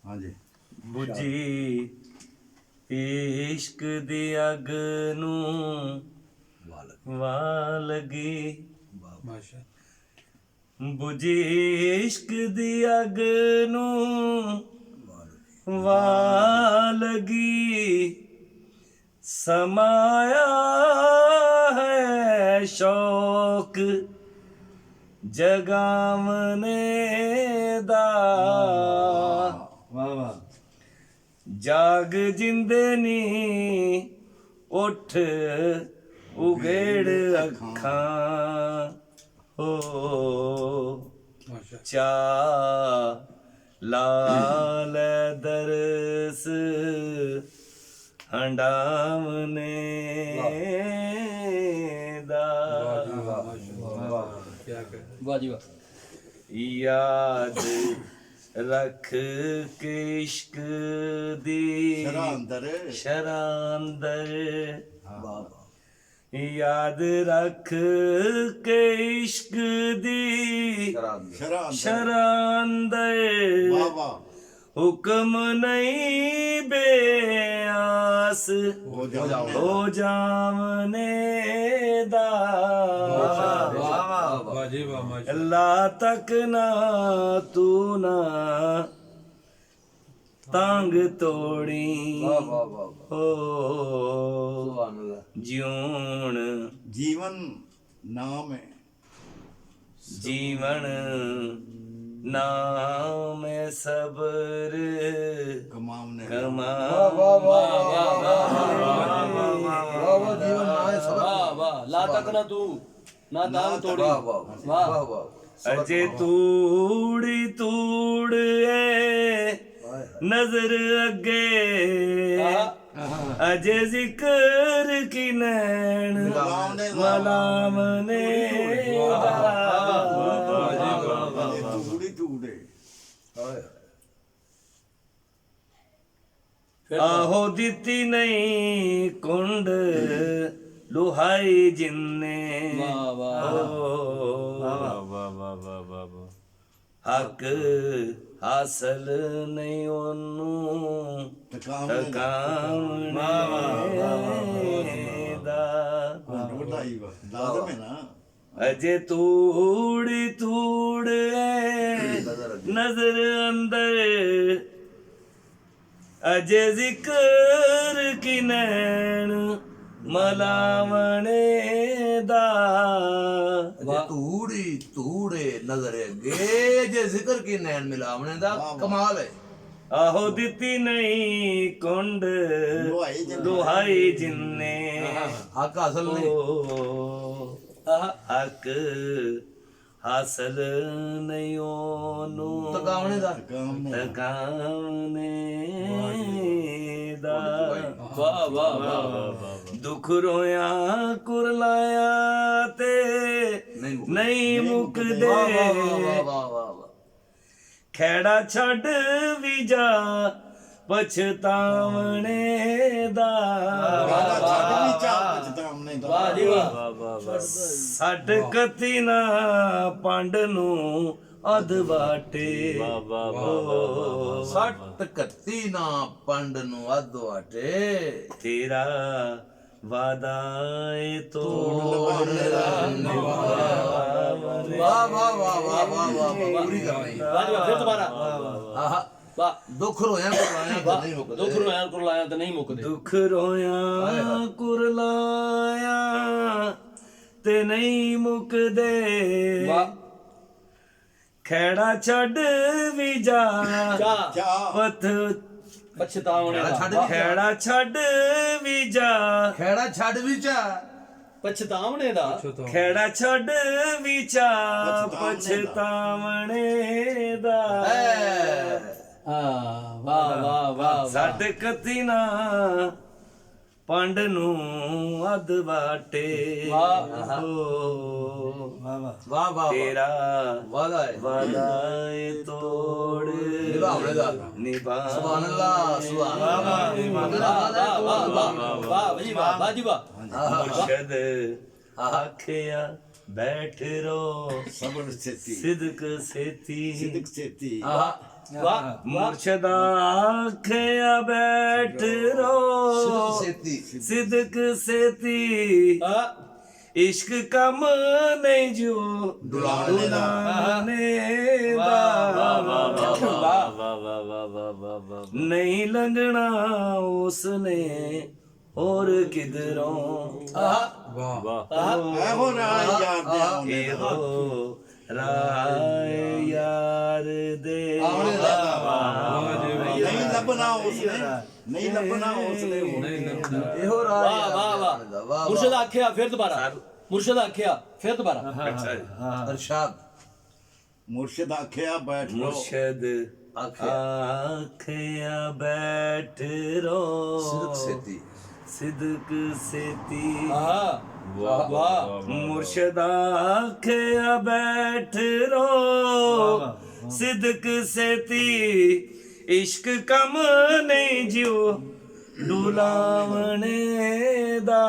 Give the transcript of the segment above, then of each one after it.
हाँ जी। बुझी इश्क दी अग नूं वाह लगी, बुझी इश्क दी अग नूं वाह लगी, समाया है शौक जगावने दा, वाह वाह। जाग जिंदे नी उठ उगेड़ अखां हो, चा लाल दरस हंडावने दा, याद रख के इश्क दी शरांदर, याद रख के इश्क दी शरांदर, हुक्म नहीं बेआस हो जावने दा, अल्लाह तक ना तू ना तांग तोड़ी हो, जीवन जीवन नाम है, जीवन नाम है सब्र कमावने ला तक ना तू ना तांग तोड़ी, अजे तूड़ी तूड़ नजर अगे, अजे जिक्र की नैन मलामने आहो दिती नहीं कुंड लुहाई जिन्ने, हक हासल नहीं ओनू तकावने दा, अजे तूड़ी तूड़ नजर अंदर, अजे जिक्र की नैन मलावने दा, तूड़ी तूड़े नजर अगे जे जिक्र की नैन मिलावने दा कमाल है। आहो दिती नहीं कुंड दुहाई जिन्ने, हक हासिल नहीं हक हासिल नहीं ओनू तकावने दा तकावने दा, वाह वाह वाह, दुख रोया कुरलाया ते नहीं मुकदे, खैड़ा छड़ भी जा पछतावने दा, सट कती ना पंड नू अध बाटे, सट कत्ती ना पंड नु अध वाटे, तेरा वादा तोड़ वाह वाह वाह वाह वाह वाह पूरी करनी फिर दोबारा दुख रोया कुरलाया नहीं मुकदे, दुख रोया कुरलाया तो नहीं मुकदे, दुख रोया कुरलाया ते नहीं मुकदे, खैड़ा छड़ भी जा पथ पछतावने खैड़ा छड़ भी जा, खेड़ा छड़ भी जा पछतावने दा, खैड़ा छड़ भी जा पछतावने दा, वाह वाह वाह, सट कती ना पंड नू अध बाटे, वाह वाह तेरा वादा है वादा तोड़ निभावने दा निभा, सुभान अल्लाह सुभान अल्लाह वाह वाह वाह जी वाह, वाह जी वाह, मुर्शद आखिया बैठ रो ਸਬਰ ਸੇਤੀ सिदक सेती ਸਿਦਕ ਸੇਤੀ वाह वाह मुर्शदा आखिया बैठ रो सेती सिदक सेती हाँ, इश्क कम नहीं जो ਦੁਲਾਣੇ ਦਾ दुलाने दा नहीं लगना उसने और किधरों ਇਹੋ ਰਾਹ ਯਾਰ ਦੇ ਆਉਣੇ ਦਾ एहो राय यार दे ਨਹੀਂ ਲੱਭਣਾ ਉਸਨੇ ਨਹੀਂ ਲੱਭਣਾ ਉਸਨੇ ਇਹੋ ਰਾਹ वाह वाह वाह वाह मुर्शद आख्या फिर दोबारा मुर्शद आख्या फिर दोबारा अरशाद ਮੁਰਸ਼ਿਦ ਆਖਿਆ ਬੈਠ ਲੋ मुर्शद आखिया बैठ रो सिदक सेती सिदक सेती हाँ, वाह वाह मुर्शद आखिया बैठ रो सिदक सेती इश्क कम नहीं जियो डुलावने दा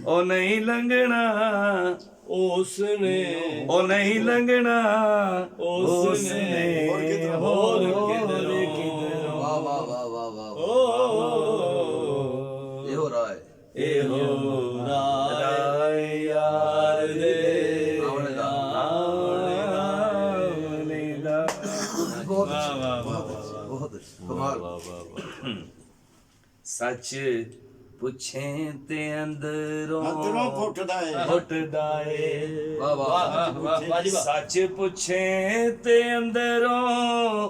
ओ नहीं लंघना उसने ओ नहीं लंघना उसने और किधरों वाह वाह वाह वाह वाह ਇਹੋ ਰਾਹ ਹੈ एहो राय यार दे ਆਉਣੇ ਦਾ आने दा ਬਹੁਤ ਬਹੁਤ ਕਮਾਲ सच पुछे ते अंदरों ਅੰਦਰੋਂ ਫੁੱਟਦਾ ਏ फुटदा ए ਵਾਹ ਵਾਹ वाह वाह जी वाह सच पुछे ते अंदरों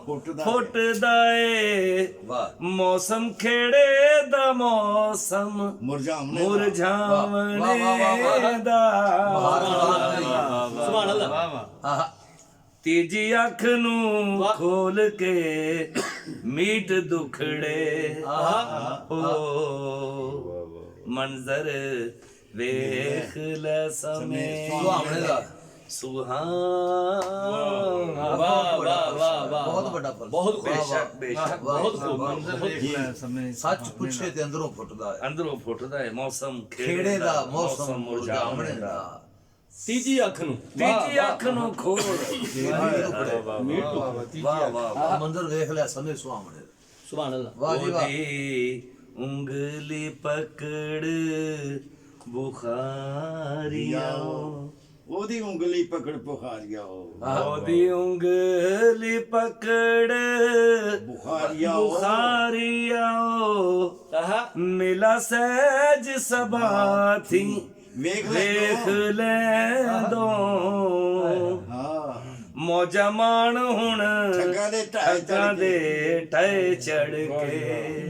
फुटदा ए। फुटदा ए ਵਾਹ मौसम खेड़े दा मौसम ਮੁਰਝਾਉਣੇ मुरझावने दा सुभान अल्लाह ਆਹ ਤੀਜੀ ਅੱਖ ਨੂੰ ਖੋਲ ਕੇ ਮੀਟ ਦੁਖੜੇ ਓ ਮੰਜ਼ਰ ਵੇਖ ਲੈ ਸਮੇਂ ਸੁਹਾਵਣੇ ਦਾ ਸੁਹਾਵਣਾ वाह वाह वाह वाह ਬਹੁਤ ਵੱਡਾ ਫਰਕ बहुत खूब ਬੇਸ਼ੱਕ ਬੇਸ਼ੱਕ बहुत खूब ਸੱਚ ਪੁੱਛੇ ਤੇ ਅੰਦਰੋਂ ਫੁੱਟਦਾ ਹੈ ਅੰਦਰੋਂ ਫੁੱਟਦਾ ਹੈ ਮੌਸਮ ਖੇੜੇ ਦਾ ਮੌਸਮ ਮੁਰਝਾਵਣੇ ਦਾ तीजी अख नु ਤੀਜੀ ਅੱਖ ਨੂੰ ਖੋਲ ਵਾਹ ਵਾਹ ਮੰਜ਼ਰ ਵੇਖ ਲੈ ਸਮੇਂ ਸੁਹਾਵਣੇ ਦਾ सुभान अल्लाह ਵਾਹ ਜੀ ਵਾਹ ਉਹਦੀ ਉਂਗਲੀ ਪਕੜ ਬੁਖਾਰੀਆ ਉਹਦੀ ਉਂਗਲੀ ਪਕੜ ਪੁਖਾਰੀਆ ਉਹਦੀ ਉਂਗਲੀ ਪਕੜ ਬੁਖਾਰੀਆ ਬੁਖਾਰੀਆ आहा ਮਿਲਾ ਸਹਿਜ ਸਬਾਥੀ ਵੇਖ ਵੇਖ ਲੈ ਦੋ ਹਾਂ ਮੌਜਾਂ ਮਾਣ ਹੁਣ ਠੱਗਾਂ ਦੇ ਢਾਏ ਠੱਗਾਂ ਚੜ੍ਹ ਦੇ ਠੇ ਚੜ ਕੇ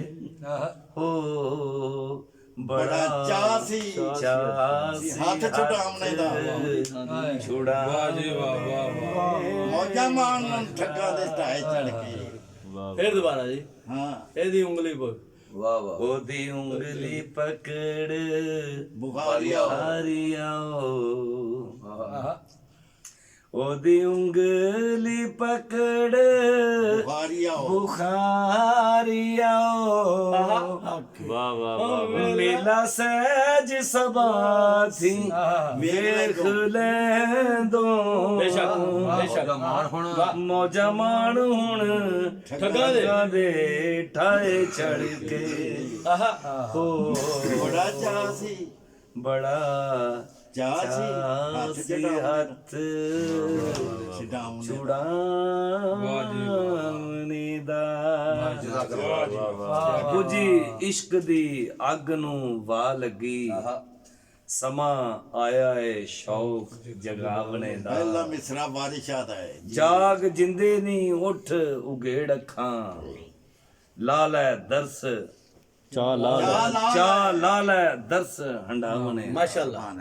ਹੋ ਬੜਾ ਚਾਅ ਸੀ ਚਾਅ ਸੀ ਹੱਥ ਛੁਡਾਉਣੇ ਦਾ ਛੁੜਾ ਮੌਜਾਂ ਮਾਰਨ ਠੱਗਾਂ ਦੇ ਢਾਏ ਚੜ ਕੇ फिर दोबारा जी ਹਾਂ एदी उंगली पर ਵਾਹ ਵਾਹ ਉਹਦੀ ਉਂਗਲੀ ਪਕੜ ਬੁਖਾਰੀਆ ਹਾਰੀਆ ਉਹਦੀ ਉਂਗਲੀ ਪਕੜ ਬੁਖਾਰੀਆ ਬੁਖਾਰੀਆ ਮੇਲਾ ਸਹਿਜ ਸਬਾਥੀ ਵੇਖ ਲੈਂਦੋ बेशक बेशक ਮਾਣ ਹੁਣ ਮੌਜਾਂ ਮਾਣ ਹੁਣ ਠੱਗਾਂ ਦੇ ਠਾਏ ਚੜ ਕੇ आहा ਹੋ ਬੜਾ ਚਾਅ ਸੀ ਬੜਾ ਚਾਅ ਸੀ ਹੱਥ ਸੀ ਛੁਡਾਉਣੇ ਹੱਥ ਛਡਾਉਣੇ ਛੁੜਾਉਣੇ ਦਾ ਜਜ਼ਾਕੱਲਾਹ ਬੁਝੀ ਇਸ਼ਕ ਦੀ ਅੱਗ ਨੂੰ ਵਾ ਲੱਗੀ ਸਮਾਂ ਆਇਆ ਏ ਸ਼ੌਕ ਜਗਾਵਣੇ ਦਾ ਪਹਿਲਾ ਮਿਸਰਾ ਬਾਰਿਸ਼ਾਂ ਦਾ ਹੈ ਜਾਗ ਜਿੰਦੇ ਨਹੀਂ ਉੱਠ ਉਗੇੜ ਅੱਖਾਂ ਲਾ ਲੈ ਦਰਸ ਚਾਹ ਲਾ ਚਾ ਲਾ ਲੈ ਦਰਸ ਹੰਡਾਵਣੇ माशाल्लाह